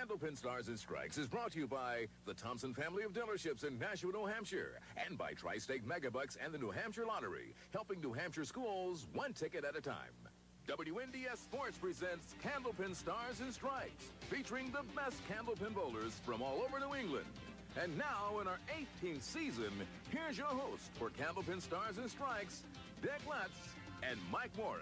Candlepin Stars and Strikes is brought to you by the Thompson family of dealerships in Nashua, New Hampshire, and by Tri-State Megabucks and the New Hampshire Lottery, helping New Hampshire schools one ticket at a time. WNDS Sports presents Candlepin Stars and Strikes, featuring the best candlepin bowlers from all over New England. And now, in our 18th season, here's your host for Candlepin Stars and Strikes, Dick Lutsk and Mike Morin.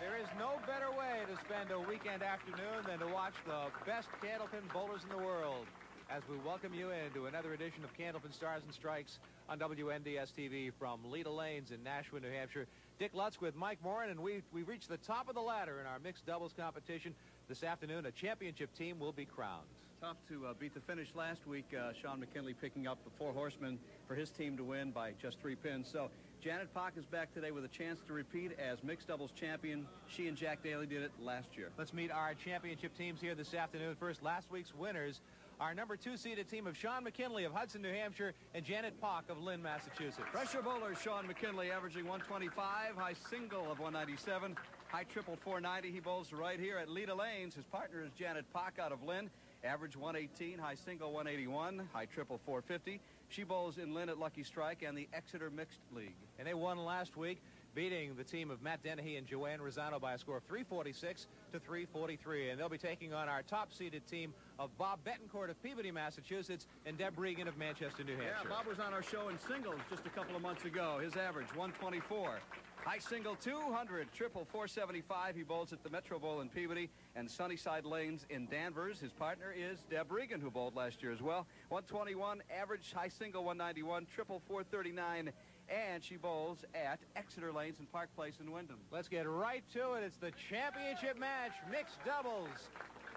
There is no better way to spend a weekend afternoon than to watch the best candlepin bowlers in the world as we welcome you into another edition of Candlepin Stars and Strikes on WNDS TV from Leda Lanes in Nashua, New Hampshire. Dick Lutsk with Mike Morin, and we reached the top of the ladder in our mixed doubles competition. This afternoon, a championship team will be crowned. Tough to beat the finish last week. Shawn McKinley picking up the 4 horsemen for his team to win by just 3 pins. So Janet Poch is back today with a chance to repeat as mixed doubles champion. She and Jack Daly did it last year. Let's meet our championship teams here this afternoon. First, last week's winners, our number 2 seeded team of Shawn McKinley of Hudson, New Hampshire, and Janet Poch of Lynn, Massachusetts. Pressure bowler Shawn McKinley averaging 125, high single of 197, high triple 490. He bowls right here at Leda Lanes. His partner is Janet Poch out of Lynn. Average 118, high single 181, high triple 450. She bowls in Lynn at Lucky Strike and the Exeter Mixed League. And they won last week, beating the team of Matt Dennehy and Joanne Rosano by a score of 346 to 343. And they'll be taking on our top-seeded team of Bob Bettencourt of Peabody, Massachusetts, and Deb Regan of Manchester, New Hampshire. Yeah, Bob was on our show in singles just a couple of months ago. His average 124. High single 200, triple 475. He bowls at the Metro Bowl in Peabody and Sunnyside Lanes in Danvers. His partner is Deb Regan, who bowled last year as well. 121, average high single 191, triple 439, and she bowls at Exeter Lanes and Park Place in Wyndham. Let's get right to it. It's the championship match, mixed doubles.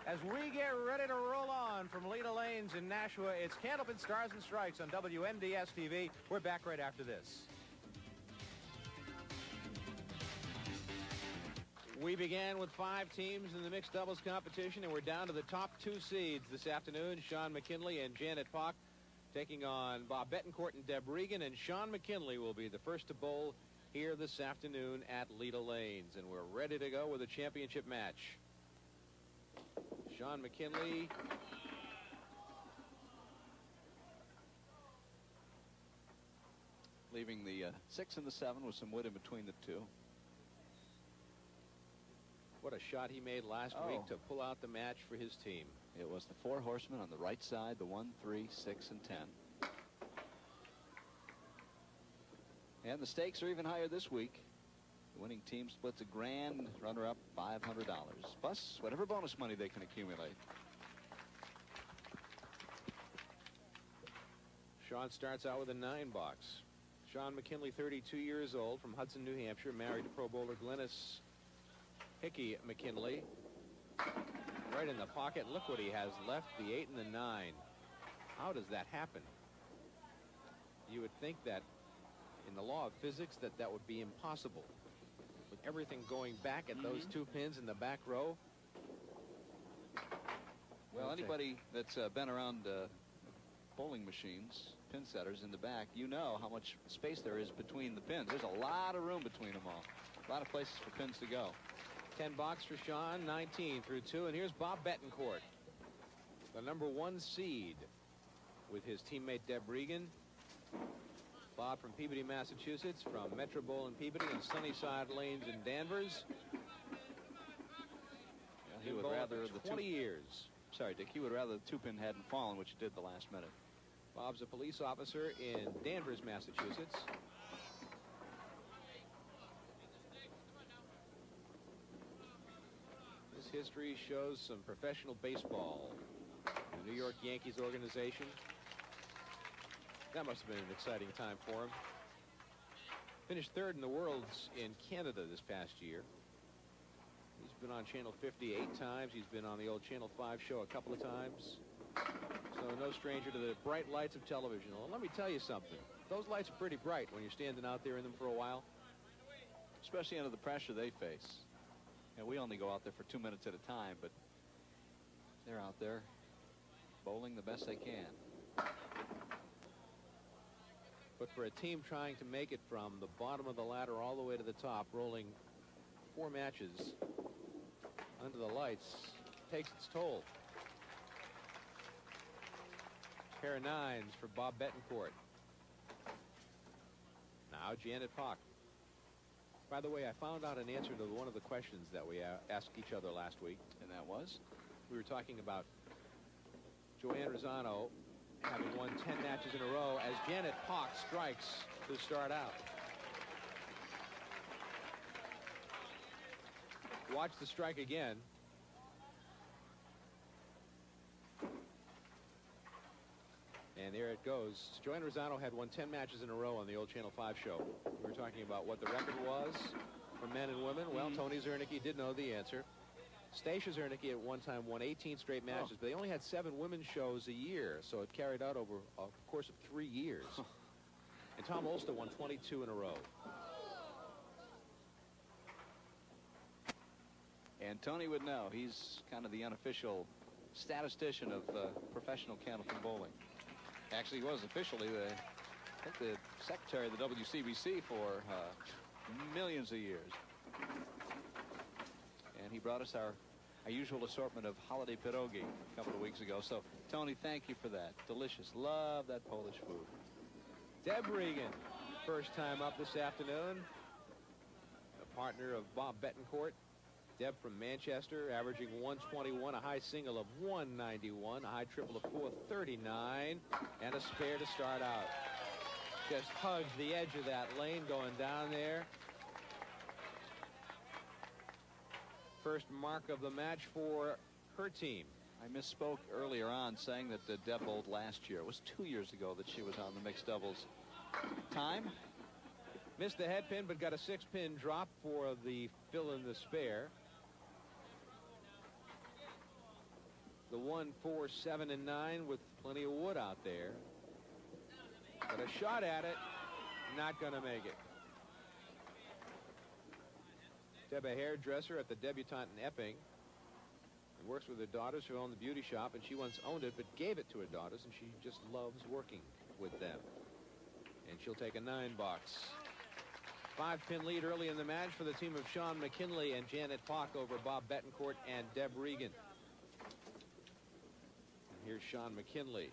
As we get ready to roll on from Leda Lanes in Nashua, it's Candlepin Stars and Strikes on WNDS TV. We're back right after this. We began with 5 teams in the mixed doubles competition, and we're down to the top 2 seeds this afternoon. Shawn McKinley and Janet Poch taking on Bob Bettencourt and Deb Regan, and Shawn McKinley will be the first to bowl here this afternoon at Leda Lanes, and we're ready to go with a championship match. Shawn McKinley leaving the 6 and the 7 with some wood in between the 2. What a shot he made last week to pull out the match for his team. It was the 4 horsemen on the right side, the 1, 3, 6, and 10. And the stakes are even higher this week. The winning team splits a grand, runner-up $500, plus whatever bonus money they can accumulate. Shawn starts out with a 9 box. Shawn McKinley, 32 years old, from Hudson, New Hampshire, married to pro bowler Glennis Hickey McKinley. Right in the pocket. Look what he has left, the 8 and the 9. How does that happen? You would think that in the law of physics that would be impossible. With everything going back at those 2 pins in the back row. Well, anybody that's been around bowling machines, pin setters in the back, you know how much space there is between the pins. There's a lot of room between them all. A lot of places for pins to go. 10 box for Shawn, 19 through 2, and here's Bob Bettencourt, the number 1 seed, with his teammate Deb Regan. Bob from Peabody, Massachusetts, from Metro Bowl in Peabody and Sunnyside Lanes in Danvers. He would rather the 20 years. Sorry, Dick. He would rather the 2-pin hadn't fallen, which it did the last minute. Bob's a police officer in Danvers, Massachusetts. History shows some professional baseball. The New York Yankees organization. That must have been an exciting time for him. Finished 3rd in the Worlds in Canada this past year. He's been on Channel 50 8 times. He's been on the old Channel 5 show a couple of times. So no stranger to the bright lights of television. Well, let me tell you something. Those lights are pretty bright when you're standing out there in them for a while. Especially under the pressure they face. And we only go out there for 2 minutes at a time, but they're out there bowling the best they can. But for a team trying to make it from the bottom of the ladder all the way to the top, rolling 4 matches under the lights, takes its toll. Pair of 9s for Bob Bettencourt. Now Janet Poch. By the way, I found out an answer to one of the questions that we asked each other last week. And that was? We were talking about Joanne Rosano having won 10 matches in a row as Janet Poch strikes to start out. Watch the strike again. And there it goes. Joanne Rosano had won 10 matches in a row on the old Channel 5 show. We were talking about what the record was for men and women. Well, Tony Zernicke did know the answer. Stacia Zernicke at one time won 18 straight matches, but they only had 7 women's shows a year, so it carried out over a course of 3 years. And Tom Olster won 22 in a row. And Tony would know. He's kind of the unofficial statistician of professional Candlepin bowling. Actually, he was officially I think the secretary of the WCBC for millions of years. And he brought us our usual assortment of holiday pierogi a couple of weeks ago. So, Tony, thank you for that. Delicious. Love that Polish food. Deb Regan, first time up this afternoon. A partner of Bob Bettencourt. Deb from Manchester, averaging 121, a high single of 191, a high triple of 439, and a spare to start out. Just hugged the edge of that lane going down there. First mark of the match for her team. I misspoke earlier on saying that Deb bowled last year. It was 2 years ago that she was on the mixed doubles. Time? Missed the head pin, but got a 6-pin drop for the fill in the spare. The 1, 4, 7, and 9 with plenty of wood out there. But a shot at it, not going to make it. Deb, a hairdresser at the Debutante in Epping, and works with her daughters who own the beauty shop, and she once owned it but gave it to her daughters, and she just loves working with them. And she'll take a 9-box. 5-pin lead early in the match for the team of Shawn McKinley and Janet Poch over Bob Bettencourt and Deb Regan. And here's Shawn McKinley.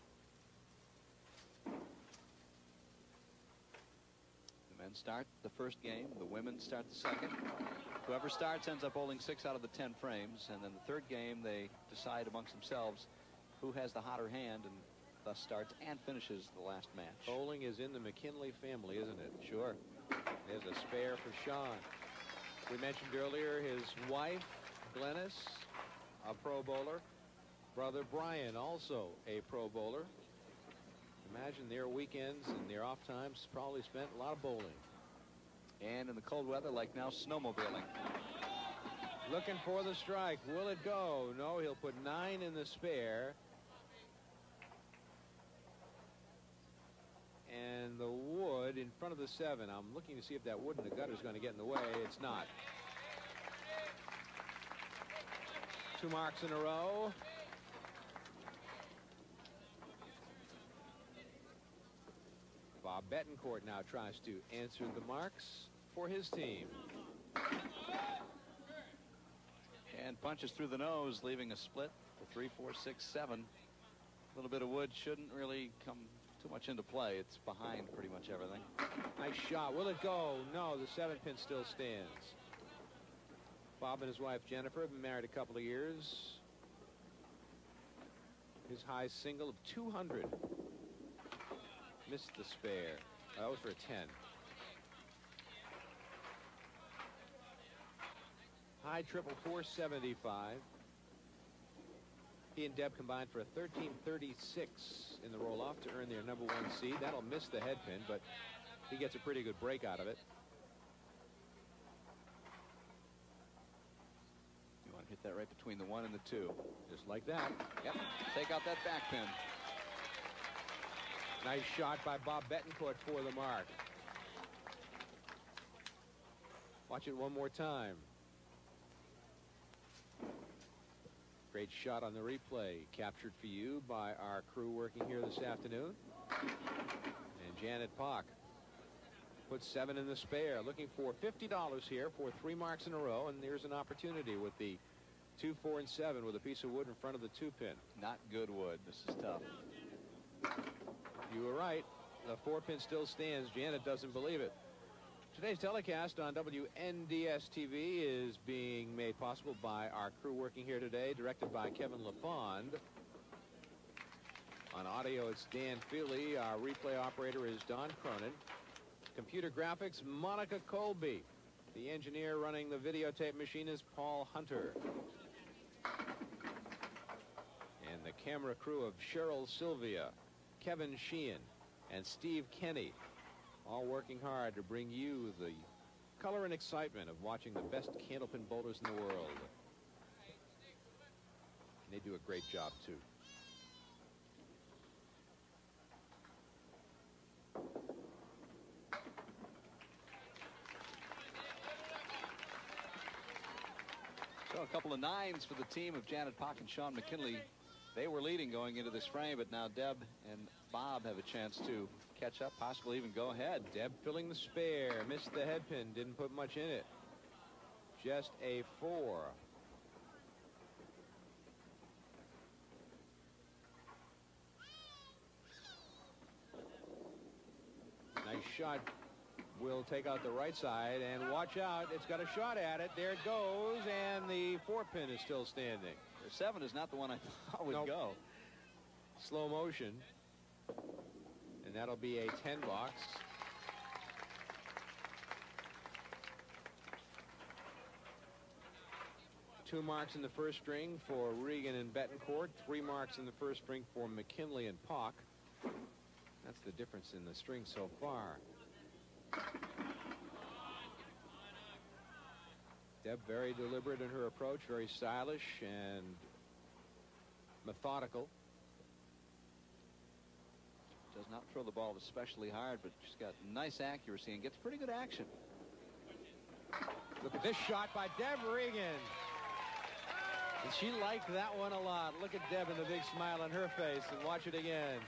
The men start the first game. The women start the second. Whoever starts ends up holding 6 out of the 10 frames. And then the third game, they decide amongst themselves who has the hotter hand and thus starts and finishes the last match. Bowling is in the McKinley family, isn't it? Sure. There's a spare for Shawn. We mentioned earlier his wife, Glennis, a pro bowler. Brother Brian, also a pro bowler. Imagine their weekends and their off times probably spent a lot of bowling. And in the cold weather, like now, snowmobiling. Looking for the strike. Will it go? No, he'll put 9 in the spare. And the wood in front of the 7. I'm looking to see if that wood in the gutter is going to get in the way. It's not. 2 marks in a row. Bob Bettencourt now tries to answer the marks for his team. And punches through the nose, leaving a split for 3, 4, 6, 7. A little bit of wood shouldn't really come too much into play. It's behind pretty much everything. Nice shot. Will it go? No, the 7-pin still stands. Bob and his wife Jennifer have been married a couple of years. His high single of 200. Missed the spare. That was for a 10. High triple 475. He and Deb combined for a 1336 in the roll-off to earn their #1 seed. That'll miss the head pin, but he gets a pretty good break out of it. You want to hit that right between the 1 and the 2. Just like that. Yep. Take out that back pin. Nice shot by Bob Bettencourt for the mark. Watch it one more time. Great shot on the replay, captured for you by our crew working here this afternoon. And Janet Poch puts 7 in the spare, looking for $50 here for 3 marks in a row, and there's an opportunity with the 2, 4, and 7 with a piece of wood in front of the 2-pin. Not good wood. This is tough. You were right. The 4-pin still stands. Janet doesn't believe it. Today's telecast on WNDS TV is being made possible by our crew working here today, directed by Kevin LaFond. On audio, it's Dan Feely. Our replay operator is Don Cronin. Computer graphics, Monica Colby. The engineer running the videotape machine is Paul Hunter. And the camera crew of Cheryl Sylvia, Kevin Sheehan, and Steve Kenny, all working hard to bring you the color and excitement of watching the best Candlepin bowlers in the world. And they do a great job, too. So a couple of 9s for the team of Janet Poch and Shawn McKinley. They were leading going into this frame, but now Deb and Bob have a chance to catch up, possibly even go ahead. Deb filling the spare, missed the head pin, didn't put much in it. Just a 4. Nice shot. Will take out the right side, and watch out. It's got a shot at it. There it goes, and the 4-pin is still standing. The 7 is not the one I thought would go. Slow motion. And that'll be a 10 box. Two marks in the first string for Regan and Bettencourt. 3 marks in the first string for McKinley and Poch. That's the difference in the string so far. Deb very deliberate in her approach, very stylish and methodical. Does not throw the ball especially hard, but she's got nice accuracy and gets pretty good action. Look at this shot by Deb Regan. And she liked that one a lot. Look at Deb and the big smile on her face, and watch it again.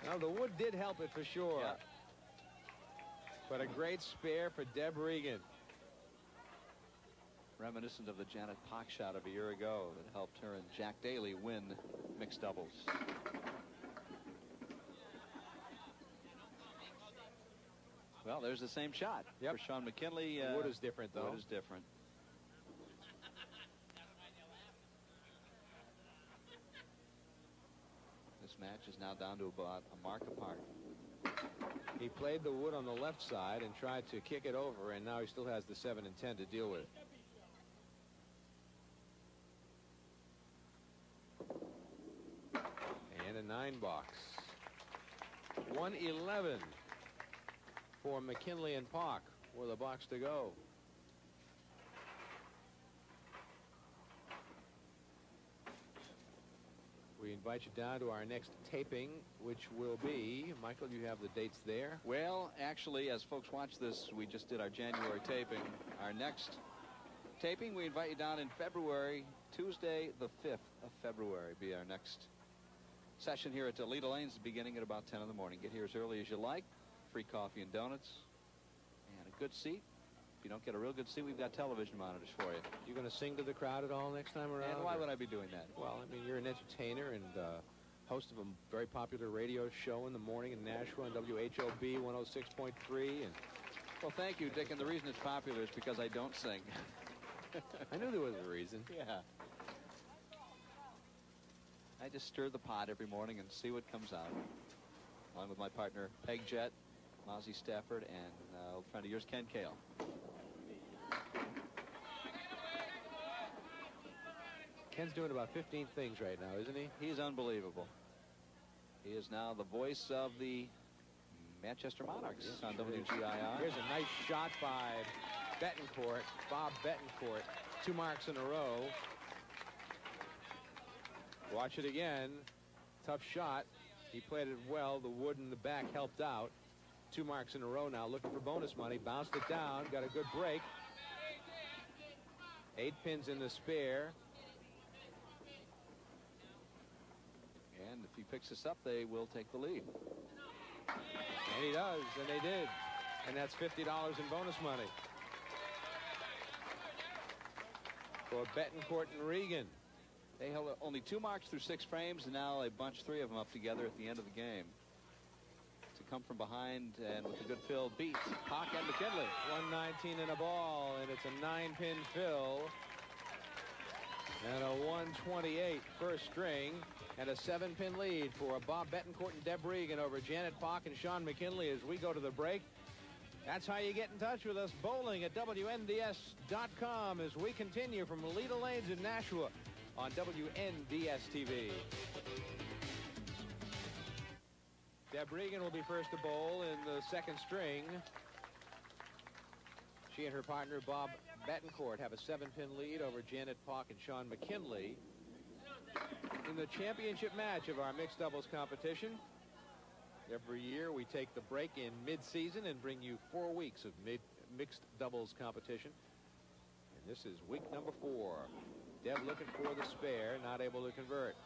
Now, the wood did help it for sure. Yeah. But a great spare for Deb Regan. Reminiscent of the Janet Poch shot of a year ago that helped her and Jack Daly win mixed doubles. Well, there's the same shot for Shawn McKinley. The wood is different, though. Wood is different. This match is now down to about a mark apart. He played the wood on the left side and tried to kick it over, and now he still has the 7 and 10 to deal with. And a 9 box. 111 for McKinley and Poch with a box to go. We invite you down to our next taping, which will be, Michael, you have the dates there. Well, actually, as folks watch this, we just did our January taping. Our next taping, we invite you down in February. Tuesday, the 5th of February, be our next session here at Toledo Lanes, beginning at about 10 in the morning. Get here as early as you like. Free coffee and donuts. And a good seat. If you don't get a real good seat, we've got television monitors for you. You going to sing to the crowd at all next time around? And why would I be doing that? Well, I mean, you're an entertainer and host of a very popular radio show in the morning in Nashua on WHOB 106.3. And well, thank you, Dick. And the reason it's popular is because I don't sing. I knew there was a reason. Yeah. I just stir the pot every morning and see what comes out. Along with my partner, Peg Jet, Mozzie Stafford, and old friend of yours, Ken Kale. Ken's doing about 15 things right now, isn't he? He's unbelievable. He is now the voice of the Manchester Monarchs on WGIR. Here's a nice shot by Bettencourt, Bob Bettencourt. 2 marks in a row. Watch it again. Tough shot. He played it well. The wood in the back helped out. 2 marks in a row now, looking for bonus money. Bounced it down. Got a good break. 8 pins in the spare. And if he picks this up, they will take the lead. And he does, and they did. And that's $50 in bonus money for Bettencourt and Regan. They held only 2 marks through 6 frames, and now they bunch 3 of them up together at the end of the game. To come from behind and with a good fill beat Poch and McKinley. 119 in a ball, and it's a 9-pin fill. And a 128 first string, and a 7-pin lead for Bob Bettencourt and Deb Regan over Janet Poch and Shawn McKinley as we go to the break. That's how you get in touch with us. Bowling at WNDS.com as we continue from Alita Lanes in Nashua on WNDS TV. Deb Regan will be first to bowl in the second string. She and her partner Bob Bettencourt have a 7-pin lead over Janet Poch and Shawn McKinley in the championship match of our mixed doubles competition. Every year we take the break in mid-season and bring you 4 weeks of mixed doubles competition. And this is week number 4. Deb looking for the spare, not able to convert.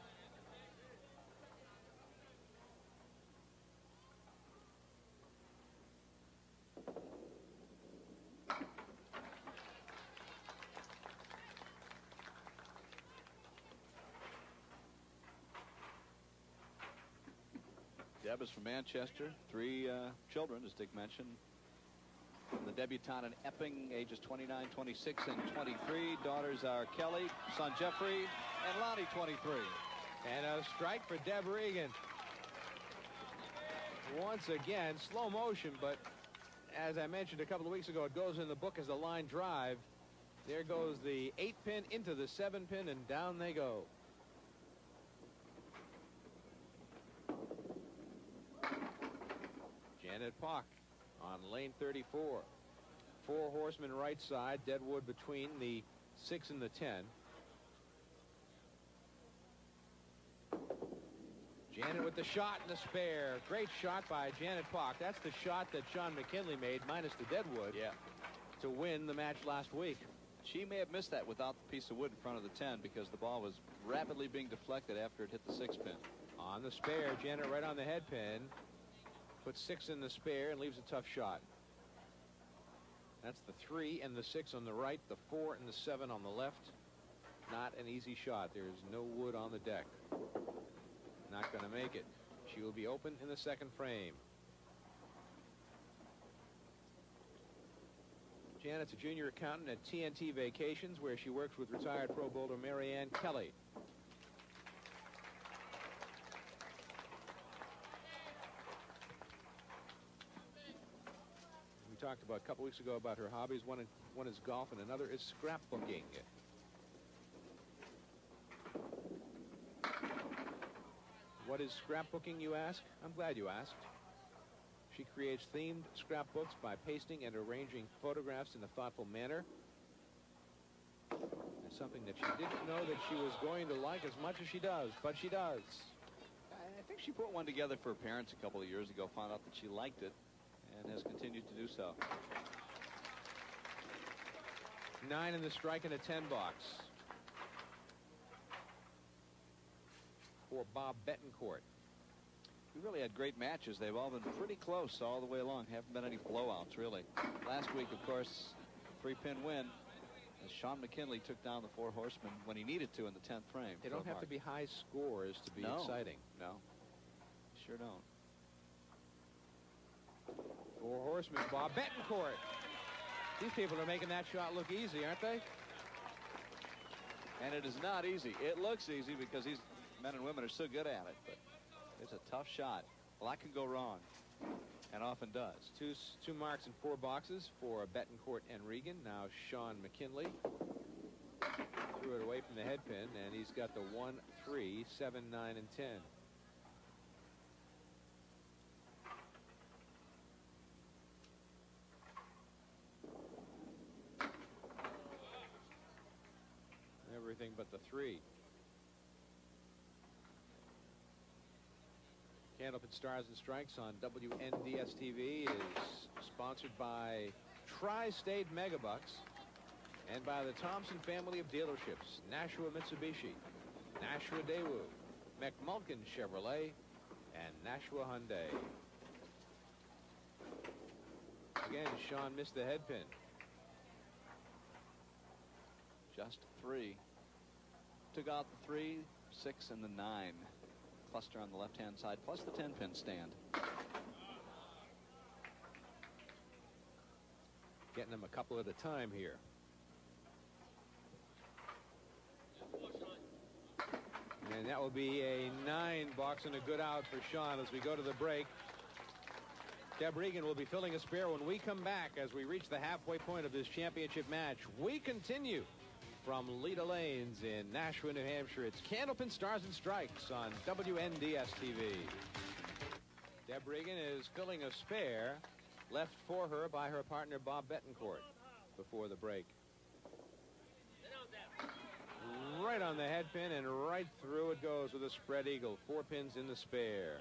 Deb is from Manchester. 3 children, as Dick mentioned. The debutante in Epping, ages 29, 26, and 23. Daughters are Kelly, son Jeffrey, and Lonnie, 23. And a strike for Deb Regan. Once again, slow motion, but as I mentioned a couple of weeks ago, it goes in the book as a line drive. There goes the 8-pin into the 7-pin, and down they go. Janet Poch on lane 34. 4 horsemen right side, Deadwood between the 6 and the 10. Janet with the shot and the spare. Great shot by Janet Poch. That's the shot that Shawn McKinley made, minus the Deadwood, to win the match last week. She may have missed that without the piece of wood in front of the 10 because the ball was rapidly being deflected after it hit the 6-pin. On the spare, Janet right on the head pin. Puts 6 in the spare and leaves a tough shot. That's the 3 and the 6 on the right, the 4 and the 7 on the left. Not an easy shot. There's no wood on the deck. Not going to make it. She will be open in the second frame. Janet's a junior accountant at TNT Vacations, where she works with retired pro bowler Marianne Kelly. We talked about a couple weeks ago about her hobbies. One is golf and another is scrapbooking. What is scrapbooking, you ask? I'm glad you asked. She creates themed scrapbooks by pasting and arranging photographs in a thoughtful manner. It's something that she didn't know that she was going to like as much as she does, but she does. I think she put one together for her parents a couple of years ago, found out that she liked it, and has continued to do so. 9 in the strike and a 10 box for Bob Bettencourt. We really had great matches. They've all been pretty close all the way along. Haven't been any blowouts, really. Last week, of course, 3-pin win as Shawn McKinley took down the 4 horsemen when he needed to in the 10th frame. They don't have to be high scores to be exciting. No, sure don't. 4 horsemen, Bob Bettencourt. These people are making that shot look easy, aren't they? And it is not easy. It looks easy because these men and women are so good at it, but it's a tough shot. A lot can go wrong, and often does. Two marks in 4 boxes for Bettencourt and Regan. Now Shawn McKinley threw it away from the head pin, and he's got the 1, 3, 7, 9, and 10. Everything but the 3. Candlepin Stars and Strikes on WNDS TV is sponsored by Tri-State Megabucks and by the Thompson family of dealerships, Nashua Mitsubishi, Nashua Daewoo, McMulkin Chevrolet, and Nashua Hyundai. Again, Shawn missed the head pin. Just 3. took out the 3, 6, and the 9. Cluster on the left-hand side, plus the 10-pin stand. Getting them a couple at a time here. And that will be a 9 box and a good out for Shawn as we go to the break. Deb Regan will be filling a spare when we come back as we reach the halfway point of this championship match. We continue from Leda Lanes in Nashua, New Hampshire. It's Candlepin Stars and Strikes on WNDS TV. Deb Regan is filling a spare left for her by her partner Bob Bettencourt before the break. Right on the head pin and right through it goes with a spread eagle. 4 pins in the spare.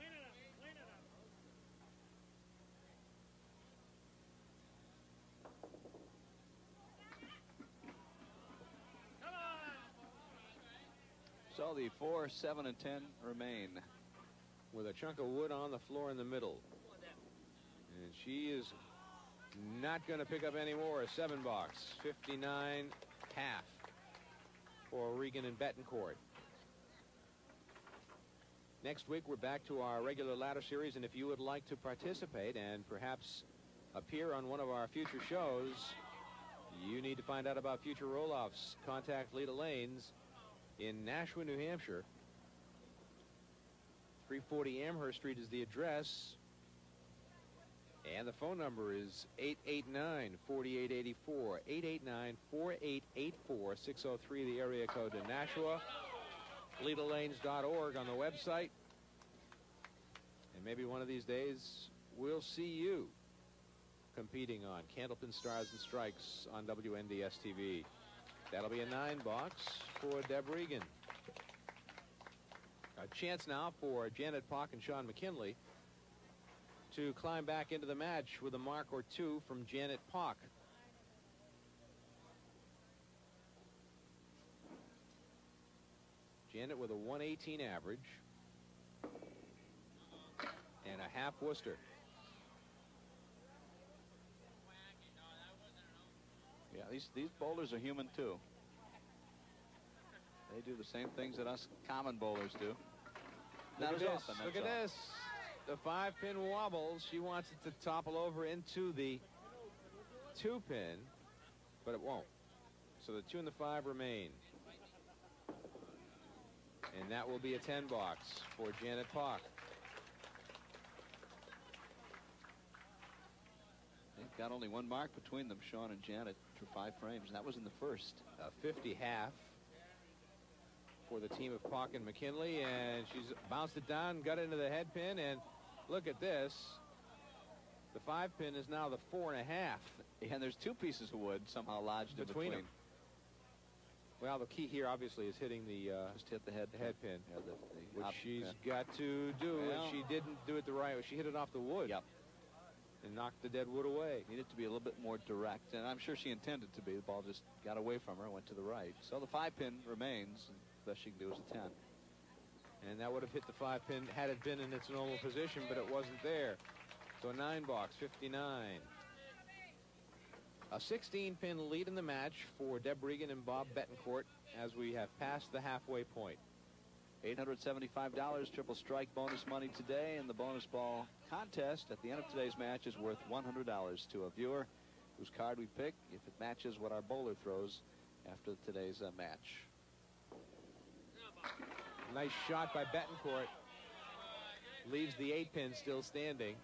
So the 4, 7, and 10 remain. With a chunk of wood on the floor in the middle. And she is not going to pick up any more. A 7 box. 59 half for Regan and Bettencourt. Next week we're back to our regular ladder series, and if you would like to participate and perhaps appear on one of our future shows, you need to find out about future roll-offs. Contact Leda Lanes in Nashua, New Hampshire. 340 Amherst Street is the address. And the phone number is 889-4884. 889-4884. 603 the area code in Nashua. LedaLanes.org on the website. And maybe one of these days we'll see you competing on Candlepin Stars and Strikes on WNDS TV. That'll be a 9 box for Deb Regan. A chance now for Janet Poch and Shawn McKinley to climb back into the match with a mark or 2 from Janet Poch. Janet with a 118 average and a half Worcester. Yeah, these bowlers are human too. They do the same things that us common bowlers do. Not as often. Look at this. The 5-pin wobbles. She wants it to topple over into the 2-pin, but it won't. So the 2 and the 5 remain. And that will be a 10 box for Janet Poch. They've got only 1 mark between them, Shawn and Janet, for 5 frames, and that was in the first. A 50 half for the team of Poch and McKinley, and she's bounced it down, got into the head pin, and look at this. The 5-pin is now the 4 and a half. And there's 2 pieces of wood somehow lodged in between them. Well, the key here obviously is hitting the just hit the head pin, yeah, which she's got to do, and she didn't do it the right way. She hit it off the wood. Yep. And knocked the dead wood away. Needed to be a little bit more direct, and I'm sure she intended to be. The ball just got away from her and went to the right. So the 5-pin remains, and the best she can do is a 10. And that would have hit the 5-pin had it been in its normal position, but it wasn't there. So a 9 box, 59. A 16-pin lead in the match for Deb Regan and Bob Bettencourt as we have passed the halfway point. $875 triple strike bonus money today, and the bonus ball contest at the end of today's match is worth $100 to a viewer whose card we pick if it matches what our bowler throws after today's match. Nice shot by Bettencourt. Leaves the 8-pin still standing.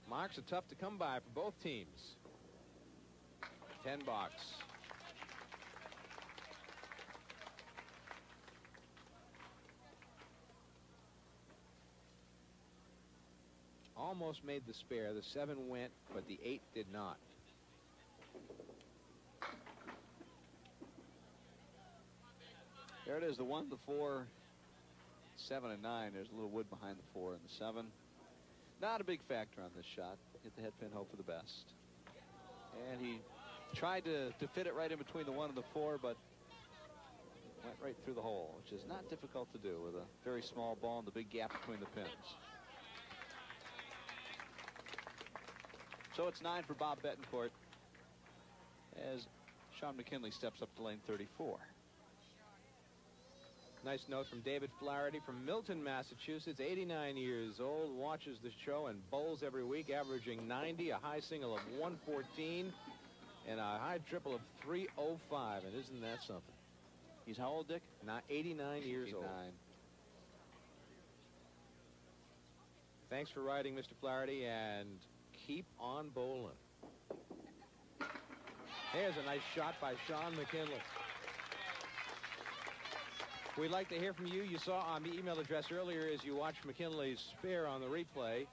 Marks are tough to come by for both teams. 10 box. Almost made the spare. The 7 went, but the 8 did not. There it is, the 1, the 4, 7, and 9. There's a little wood behind the 4 and the 7. Not a big factor on this shot. Hit the head pin, hope for the best. And he tried to fit it right in between the 1 and the 4, but went right through the hole, which is not difficult to do with a very small ball and the big gap between the pins. So it's 9 for Bob Bettencourt as Shawn McKinley steps up to lane 34. Nice note from David Flaherty from Milton, Massachusetts, 89 years old, watches the show and bowls every week, averaging 90, a high single of 114, and a high triple of 305. And isn't that something? He's how old, Dick? Not 89 years 89. old. Thanks for writing, Mr. Flaherty, and keep on bowling. There's a nice shot by Shawn McKinley. We'd like to hear from you. You saw on the email address earlier as you watched McKinley's spare on the replay.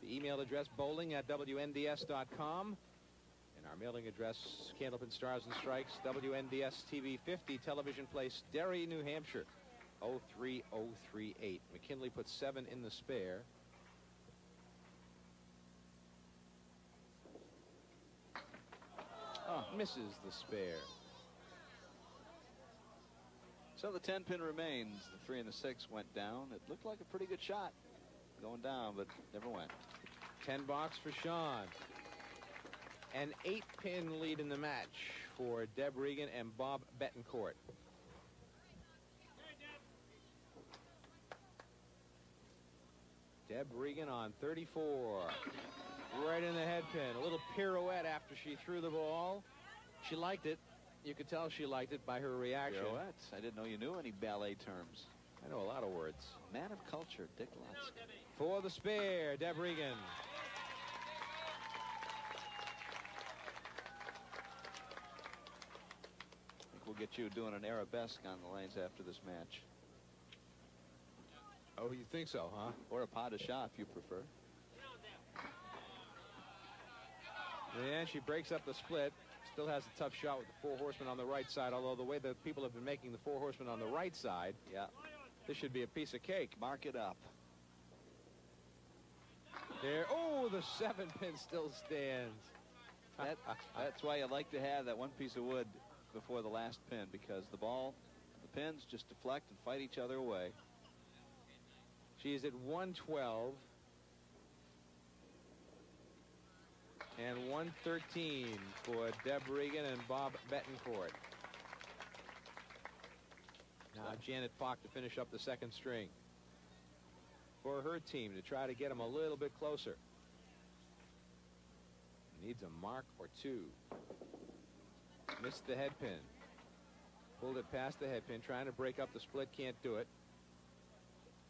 The email address, bowling@WNDS.com. And our mailing address, Candlepin Stars and Strikes, WNDS TV 50, Television Place, Derry, New Hampshire, 03038. McKinley put 7 in the spare. Oh, misses the spare. So the 10-pin remains. The 3 and the 6 went down. It looked like a pretty good shot going down, but never went. 10 box for Shawn. An 8-pin lead in the match for Deb Regan and Bob Bettencourt. Deb Regan on 34. Right in the head pin. A little pirouette after she threw the ball. She liked it. You could tell she liked it by her reaction. Pirouettes. I didn't know you knew any ballet terms. I know a lot of words. Man of culture, Dick Lutsk. For the spare, Deb Regan. I think we'll get you doing an arabesque on the lanes after this match. Oh, you think so, huh? Or a pas de chat if you prefer. And she breaks up the split. Still has a tough shot with the 4 horsemen on the right side, although the way that people have been making the 4 horsemen on the right side, yeah, this should be a piece of cake. Mark it up. There. Oh, the 7-pin still stands. That's why you like to have that one piece of wood before the last pin, because the ball, the pins just deflect and fight each other away. She's at 112. And 113 for Deb Regan and Bob Bettencourt. Now Janet Poch to finish up the 2nd string for her team to try to get them a little bit closer. Needs a mark or 2. Missed the head pin. Pulled it past the head pin, trying to break up the split, can't do it.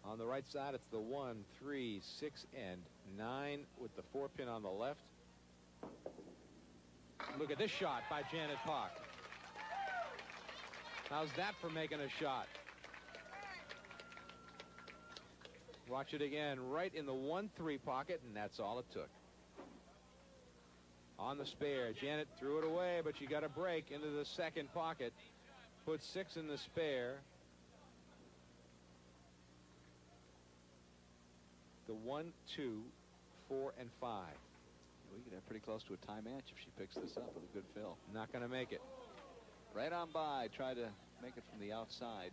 On the right side, it's the 1, 3, 6, and 9 with the 4 pin on the left. Look at this shot by Janet Poch. How's that for making a shot? Watch it again, right in the 1-3 pocket, and that's all it took. On the spare, Janet threw it away, but she got a break into the 2nd pocket. Put 6 in the spare. The 1, 2, 4, and 5. We could have pretty close to a tie match if she picks this up with a good fill. Not going to make it. Right on by. Try to make it from the outside.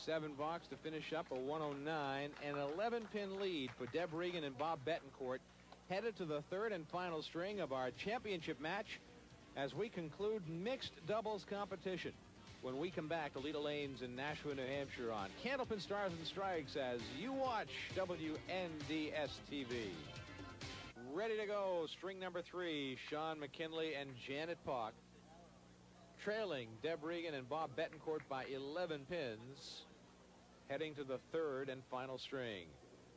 Seven box to finish up a 109. An 11-pin lead for Deb Regan and Bob Bettencourt. Headed to the 3rd and final string of our championship match as we conclude mixed doubles competition. When we come back, Alita Lanes in Nashua, New Hampshire on Candlepin Stars and Strikes as you watch WNDS TV. Ready to go, string number 3, Shawn McKinley and Janet Poch. Trailing Deb Regan and Bob Bettencourt by 11 pins. Heading to the 3rd and final string.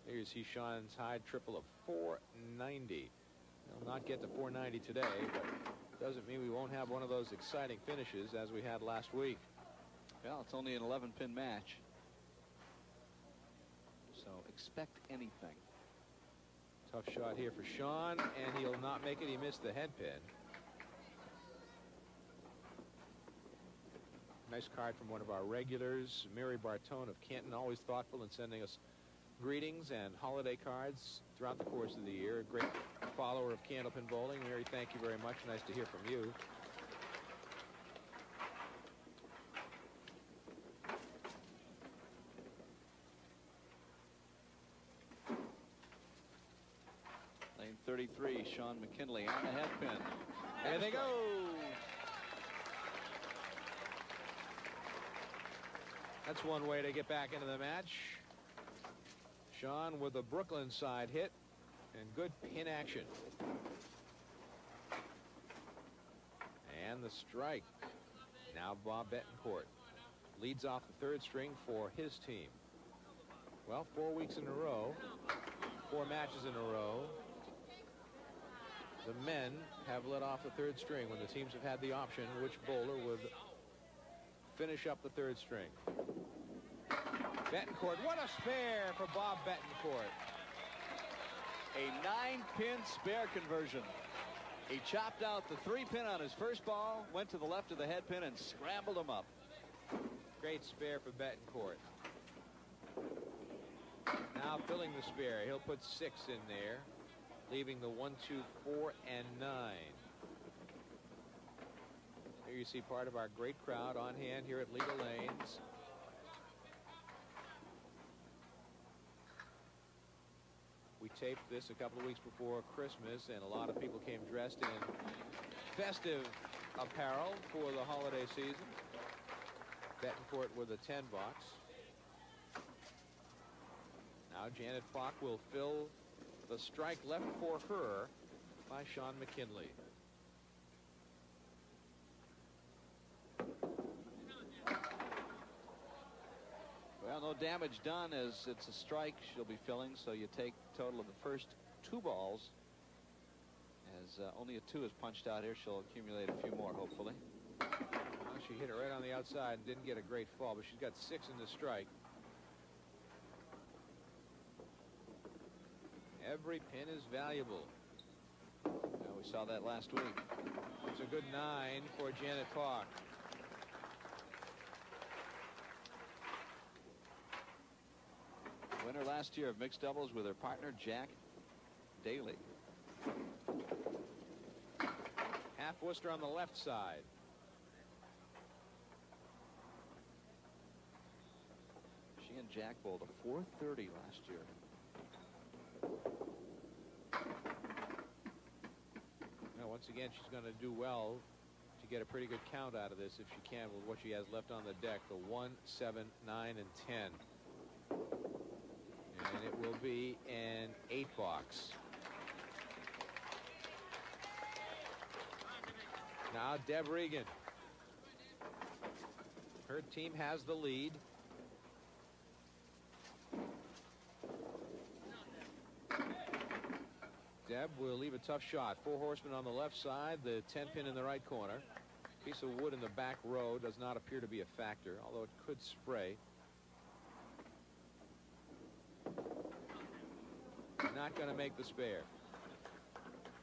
There you see Shawn's high triple of 490. He'll not get to 490 today, but doesn't mean we won't have one of those exciting finishes as we had last week. Well, it's only an 11-pin match, so expect anything. Tough shot here for Shawn, and he'll not make it. He missed the head pin. Nice card from one of our regulars, Mary Bartone of Canton, always thoughtful in sending us greetings and holiday cards throughout the course of the year. A great follower of Candlepin Bowling. Mary, thank you very much. Nice to hear from you. Lane 33 3, Shawn McKinley on the head pin. There they go. That's one way to get back into the match. Shawn with a Brooklyn side hit and good pin action. And the strike. Now Bob Bettencourt leads off the third string for his team. Well, 4 weeks in a row, 4 matches in a row, the men have led off the third string when the teams have had the option which bowler would finish up the third string. Bettencourt, what a spare for Bob Bettencourt. A 9-pin spare conversion. He chopped out the 3-pin on his first ball, went to the left of the head pin, and scrambled him up. Great spare for Bettencourt. Now filling the spare. He'll put 6 in there, leaving the 1, 2, 4, and 9. Here you see part of our great crowd on hand here at Legal Lanes. We taped this a couple of weeks before Christmas, and a lot of people came dressed in festive apparel for the holiday season. Bettencourt with a 10 box. Now Janet Poch will fill the strike left for her by Shawn McKinley. Well, no damage done as it's a strike she'll be filling, so you take total of the first 2 balls. As only a 2 is punched out here, she'll accumulate a few more, hopefully. Well, she hit it right on the outside and didn't get a great fall, but she's got 6 in the strike. Every pin is valuable. Yeah, we saw that last week. It's a good 9 for Janet Poch. Winner last year of mixed doubles with her partner Jack Daly. Half Worcester on the left side. She and Jack bowled a .430 last year. Now, once again, she's going to do well to get a pretty good count out of this if she can with what she has left on the deck, the 1, 7, 9, and 10. And it will be an 8 box. Now Deb Regan. Her team has the lead. Deb will leave a tough shot. 4 horsemen on the left side, the 10-pin in the right corner. Piece of wood in the back row does not appear to be a factor, although it could spray. Not going to make the spare.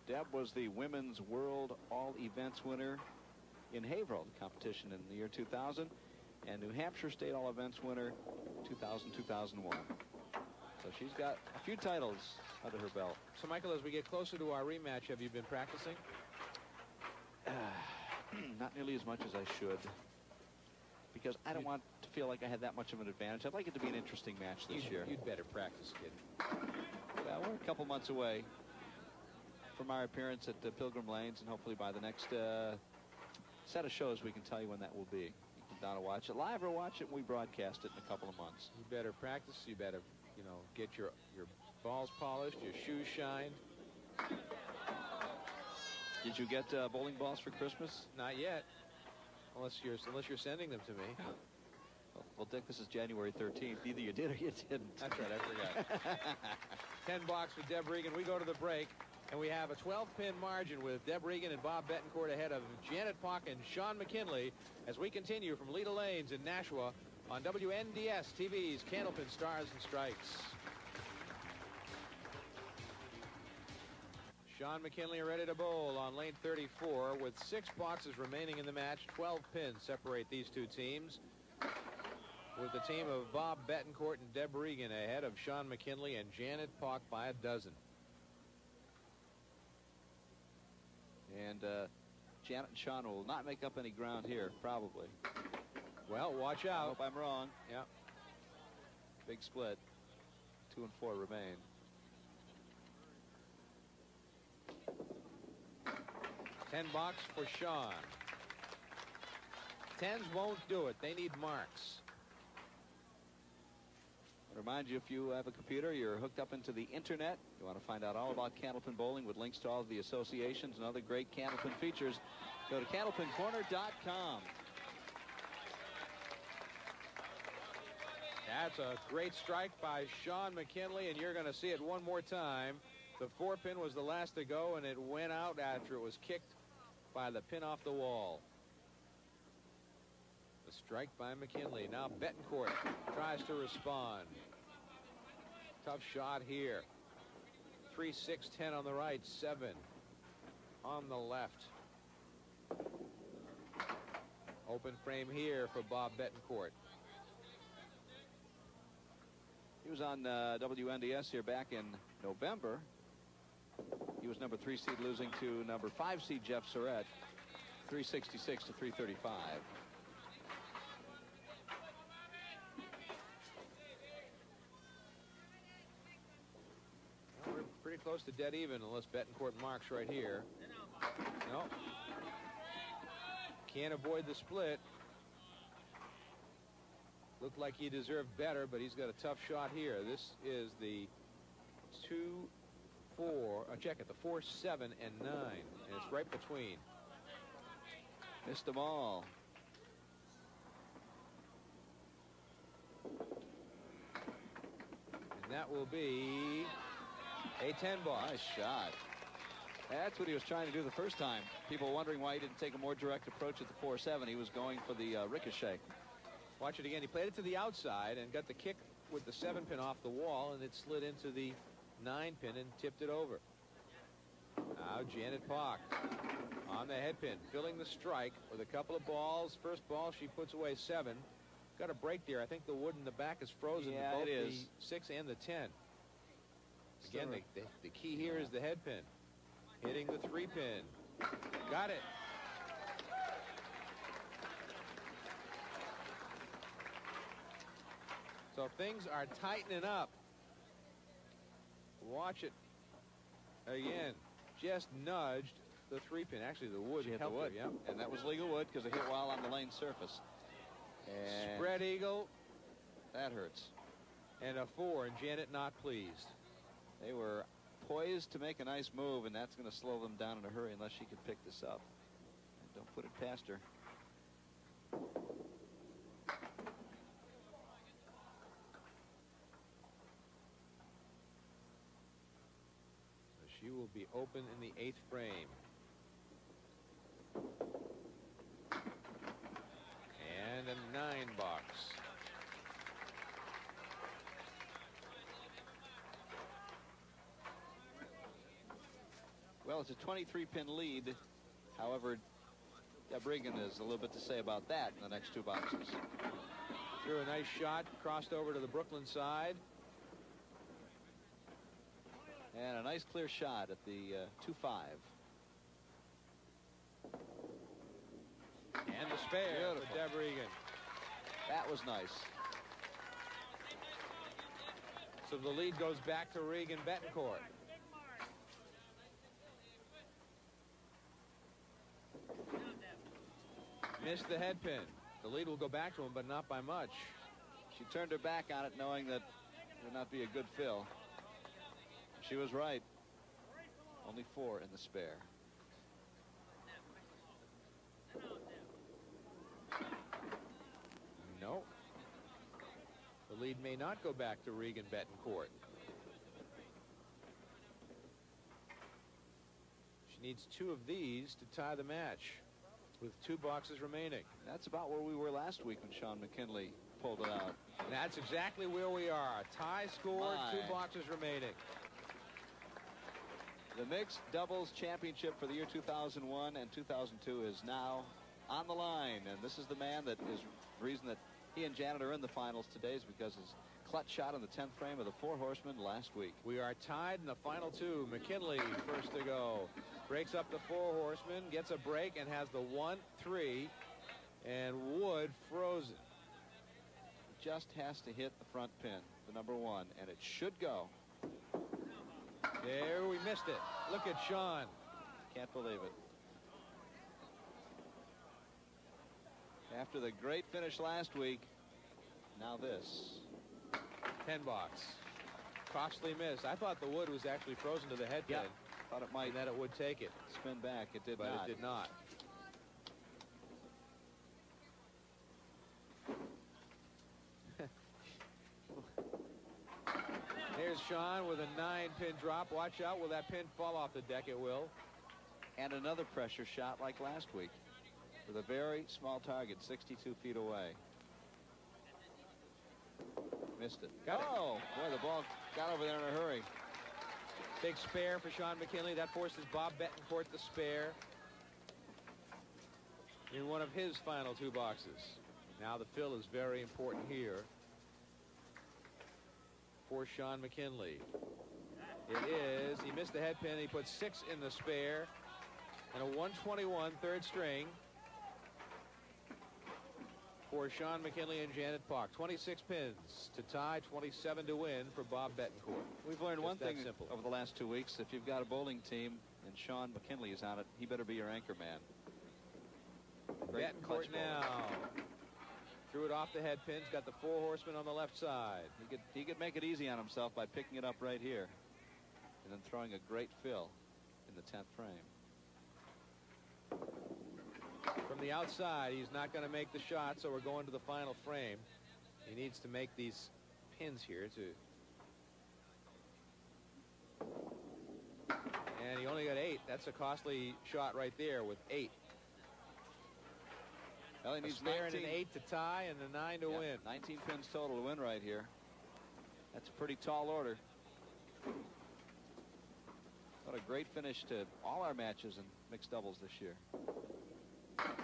Deb was the Women's World All Events winner in Haverhill competition in the year 2000, and New Hampshire State All Events winner 2000-2001. So she's got a few titles under her belt. So, Michael, as we get closer to our rematch, have you been practicing? Not nearly as much as I should, because I don't want to feel like I had that much of an advantage. I'd like it to be an interesting match this year. You'd better practice, kid. Well, we're a couple months away from our appearance at Pilgrim Lanes, and hopefully by the next set of shows we can tell you when that will be. You can down and watch it live or watch it when we broadcast it in a couple of months. You better practice. You better, you know, get your balls polished, your shoes shined. Did you get bowling balls for Christmas? Not yet, unless you're sending them to me. Well, Dick, this is January 13th. Either you did or you didn't. That's right, I forgot. 10 box for Deb Regan. We go to the break, and we have a 12-pin margin with Deb Regan and Bob Bettencourt ahead of Janet Poch and Shawn McKinley as we continue from Leda Lanes in Nashua on WNDS TV's Candlepin Stars and Strikes. Shawn McKinley ready to bowl on lane 34 with 6 boxes remaining in the match. 12 pins separate these two teams, with the team of Bob Bettencourt and Deb Regan ahead of Shawn McKinley and Janet Poch by a dozen. And Janet and Shawn will not make up any ground here, probably. Well, watch out. I hope I'm wrong. Yeah. Big split. 2 and 4 remain. 10 box for Shawn. 10s won't do it. They need marks. Remind you, if you have a computer, you're hooked up into the internet, you want to find out all about Candlepin bowling with links to all of the associations and other great Candlepin features, go to candlepincorner.com. That's a great strike by Shawn McKinley, and you're going to see it one more time. The 4-pin was the last to go, and it went out after it was kicked by the pin off the wall. The strike by McKinley. Now Bettencourt tries to respond. Tough shot here. 3, 6, 10 on the right, 7 on the left. Open frame here for Bob Bettencourt. He was on WNDS here back in November. He was number 3 seed, losing to number 5 seed Jeff Surratt, 366 to 335. Well, we're pretty close to dead even unless Bettencourt marks right here. No. Can't avoid the split. Looked like he deserved better, but he's got a tough shot here. This is the 2, 4, check it, the 4, 7, and 9, and it's right between. Missed them all. And that will be a 10 ball. Nice shot. That's what he was trying to do the first time. People wondering why he didn't take a more direct approach at the 4-7. He was going for the ricochet. Watch it again. He played it to the outside and got the kick with the 7-pin off the wall, and it slid into the 9-pin and tipped it over. Now Janet Poch on the head pin, filling the strike with a couple of balls. First ball, she puts away 7. Got a break there. I think the wood in the back is frozen Yeah, to both it is. the 6 and the 10. Again, the key here is the head pin. Hitting the 3-pin. Got it. So things are tightening up. Watch it again. Just nudged the 3-pin. Actually, the wood Hit the helped wood. her, yeah. And that was legal wood because it hit while on the lane surface. And Spread eagle. that hurts. And a 4, and Janet not pleased. They were poised to make a nice move, and that's going to slow them down in a hurry unless she can pick this up. Don't put it past her. She will be open in the 8th frame. And a 9 box. Well, it's a 23-pin lead. However, Regan has a little bit to say about that in the next 2 boxes. Threw a nice shot, crossed over to the Brooklyn side. And a nice clear shot at the 2-5. And the spare for Regan. That was nice. So the lead goes back to Regan Bettencourt. Missed the head pin. The lead will go back to him, but not by much. She turned her back on it knowing that it would not be a good fill. She was right. Only 4 in the spare. No. The lead may not go back to Regan Bettencourt. She needs 2 of these to tie the match with 2 boxes remaining. That's about where we were last week when Shawn McKinley pulled it out. And that's exactly where we are. Tie score, 2 boxes remaining. The mixed doubles championship for the year 2001 and 2002 is now on the line. And this is the man that is the reason that he and Janet are in the finals today, is because his clutch shot in the 10th frame of the 4 Horsemen last week. We are tied in the final 2. McKinley first to go. Breaks up the 4 Horsemen, gets a break, and has the 1-3. And Wood frozen. Just has to hit the front pin, the number 1, and it should go. There, we missed it. Look at Shawn. Can't believe it. After the great finish last week, now this. 10 box. Costly miss. I thought the wood was actually frozen to the head pin. Thought it might. And that it would take it. Spin back. It did but not. But it did not. Here's Shawn with a 9-pin drop. Watch out. Will that pin fall off the deck? It will. And another pressure shot like last week with a very small target, 62 feet away. Missed it. Oh, boy, the ball got over there in a hurry. Big spare for Shawn McKinley. That forces Bob Bettencourt to spare in one of his final 2 boxes. Now the fill is very important here for Shawn McKinley. It is. He missed the head pin. He put 6 in the spare and a 121 third string for Shawn McKinley and Janet Poch. 26 pins to tie, 27 to win for Bob Bettencourt. We've learned one thing simple over the last 2 weeks. If you've got a bowling team and Shawn McKinley is on it, he better be your anchor man. Bettencourt now threw it off the head pins. Got the 4 horsemen on the left side. He could make it easy on himself by picking it up right here and then throwing a great fill in the 10th frame. From the outside, he's not going to make the shot, so we're going to the final frame. He needs to make these pins here and he only got 8. That's a costly shot right there with 8. Well, he needs spare and an 8 to tie and a 9 to win. 19 pins total to win right here. That's a pretty tall order. What a great finish to all our matches in mixed doubles this year.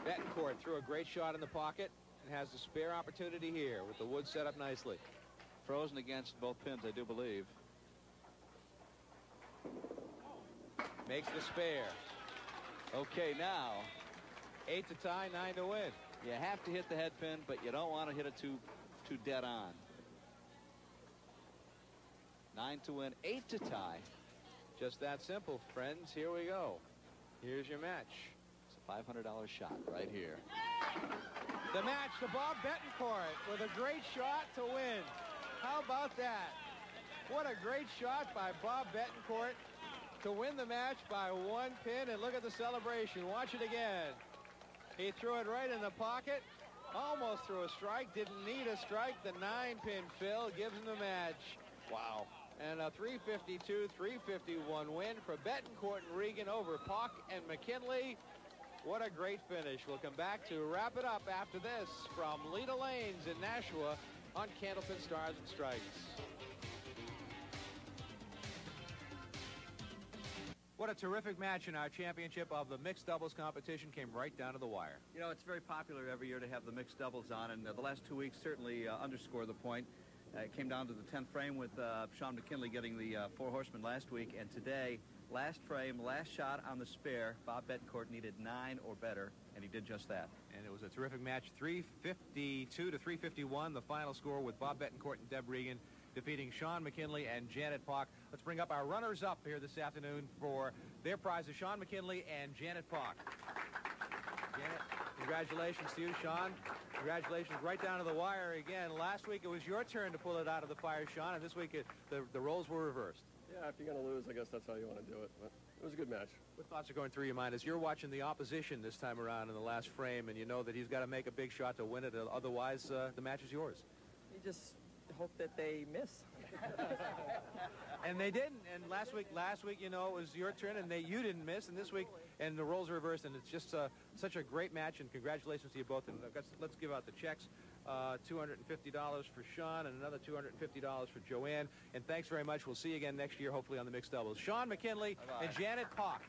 Bettencourt threw a great shot in the pocket and has the spare opportunity here with the wood set up nicely. Frozen against both pins, I do believe. Makes the spare. Okay, now 8 to tie, 9 to win. You have to hit the head pin, but you don't want to hit it too dead on. 9 to win, 8 to tie. Just that simple, friends. Here we go. Here's your match. It's a $500 shot right here. The match to Bob Bettencourt with a great shot to win. How about that? What a great shot by Bob Bettencourt to win the match by 1 pin. And look at the celebration. Watch it again. He threw it right in the pocket. Almost threw a strike. Didn't need a strike. The 9-pin fill gives him the match. Wow. And a 352-351 win for Bettencourt and Regan over Poch and McKinley. What a great finish. We'll come back to wrap it up after this from Leda Lanes in Nashua on Candlepin Stars and Stripes. What a terrific match in our championship of the mixed doubles competition. Came right down to the wire. You know, it's very popular every year to have the mixed doubles on, and the last 2 weeks certainly underscore the point. It came down to the 10th frame with Shawn McKinley getting the 4 horsemen last week, and today, last frame, last shot on the spare. Bob Bettencourt needed 9 or better, and he did just that. And it was a terrific match, 352 to 351, the final score with Bob Bettencourt and Deb Regan defeating Shawn McKinley and Janet Poch. Let's bring up our runners-up here this afternoon for their prizes, Shawn McKinley and Janet Poch. Janet, congratulations to you. Shawn, congratulations right down to the wire again. Last week it was your turn to pull it out of the fire, Shawn, and this week the roles were reversed. Yeah, if you're going to lose, I guess that's how you want to do it. But it was a good match. What thoughts are going through your mind as you're watching the opposition this time around in the last frame, and you know that he's got to make a big shot to win it, otherwise the match is yours? You just hope that they miss. And they didn't. And last week, you know, it was your turn, and you didn't miss. And this week, and the roles are reversed, and it's just such a great match. And congratulations to you both. And let's give out the checks. $250 for Shawn and another $250 for Joanne. And thanks very much. We'll see you again next year, hopefully on the mixed doubles. Shawn McKinley and Janet Poch,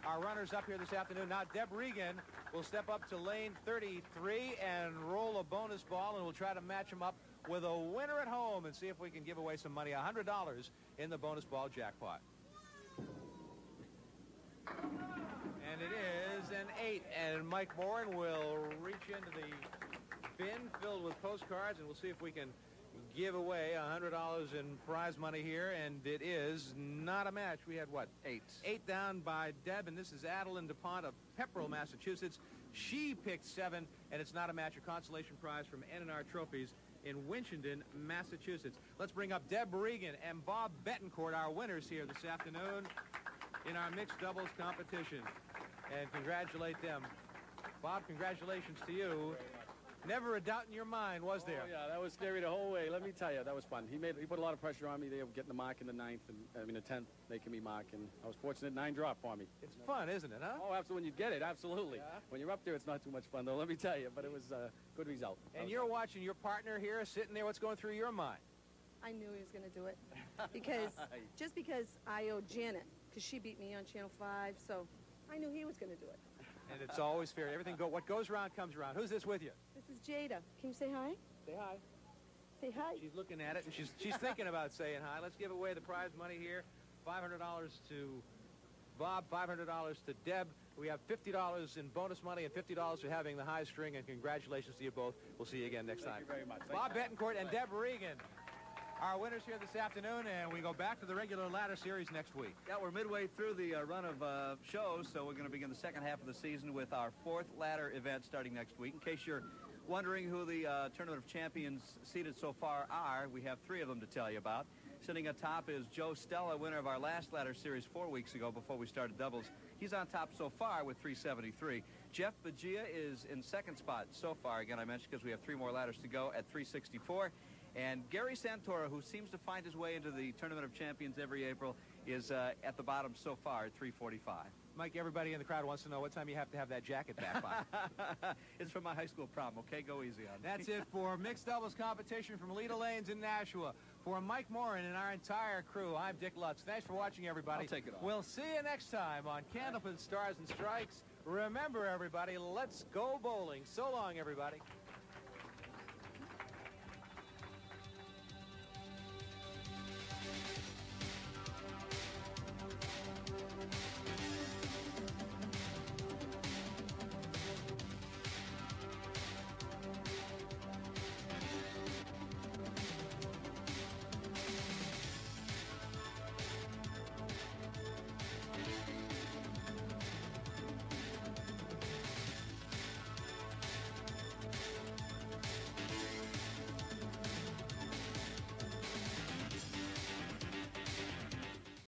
our runners up here this afternoon. Now Deb Regan will step up to lane 33 and roll a bonus ball, and we'll try to match them up with a winner at home and see if we can give away some money, $100 in the bonus ball jackpot. And it is an 8, and Mike Morin will reach into the bin filled with postcards, and we'll see if we can give away $100 in prize money here, and it is not a match. We had, what? 8. 8 down by Deb, and this is Adeline DuPont of Pepperell, Massachusetts. She picked 7, and it's not a match. A consolation prize from N&R Trophies in Winchendon, Massachusetts. Let's bring up Deb Regan and Bob Bettencourt, our winners here this afternoon in our mixed doubles competition, and congratulate them. Bob, congratulations to you. Never a doubt in your mind, was there? Oh, yeah, that was scary the whole way. Let me tell you, that was fun. He put a lot of pressure on me. They were getting the mark in the 9th, and the 10th, making me mark, and I was fortunate 9 drop for me. It's fun, isn't it, huh? Oh, absolutely. When you get it, absolutely. Yeah. When you're up there, it's not too much fun, though, let me tell you, but it was a good result. And you're watching your partner here, sitting there. What's going through your mind? I knew he was going to do it. Just because I owe Janet, because she beat me on Channel 5, so I knew he was going to do it. And it's always fair. What goes around comes around. Who's this with you? This is Jada. Can you say hi? Say hi. Say hi. She's looking at it, and she's thinking about saying hi. Let's give away the prize money here. $500 to Bob, $500 to Deb. We have $50 in bonus money and $50 for having the high string, and congratulations to you both. We'll see you again next time. Thank you very much. Bob Bettencourt and Deb Regan, our winners here this afternoon, and we go back to the regular ladder series next week. Yeah, we're midway through the run of shows, so we're going to begin the second half of the season with our 4th ladder event starting next week. In case you're wondering who the Tournament of Champions seeded so far are, we have 3 of them to tell you about. Sitting atop is Joe Stella, winner of our last ladder series 4 weeks ago before we started doubles. He's on top so far with 373. Jeff Bagia is in second spot so far. Again, I mentioned because we have 3 more ladders to go at 364. And Gary Santora, who seems to find his way into the Tournament of Champions every April, is at the bottom so far at 345. Mike, everybody in the crowd wants to know what time you have to have that jacket back by. It's from my high school prom, okay? Go easy on me. That's it for mixed doubles competition from Leda Lanes in Nashua. For Mike Morin and our entire crew, I'm Dick Lutz. Thanks for watching, everybody. I'll take it off. We'll see you next time on Candlepin Stars and Strikes. Remember, everybody, let's go bowling. So long, everybody.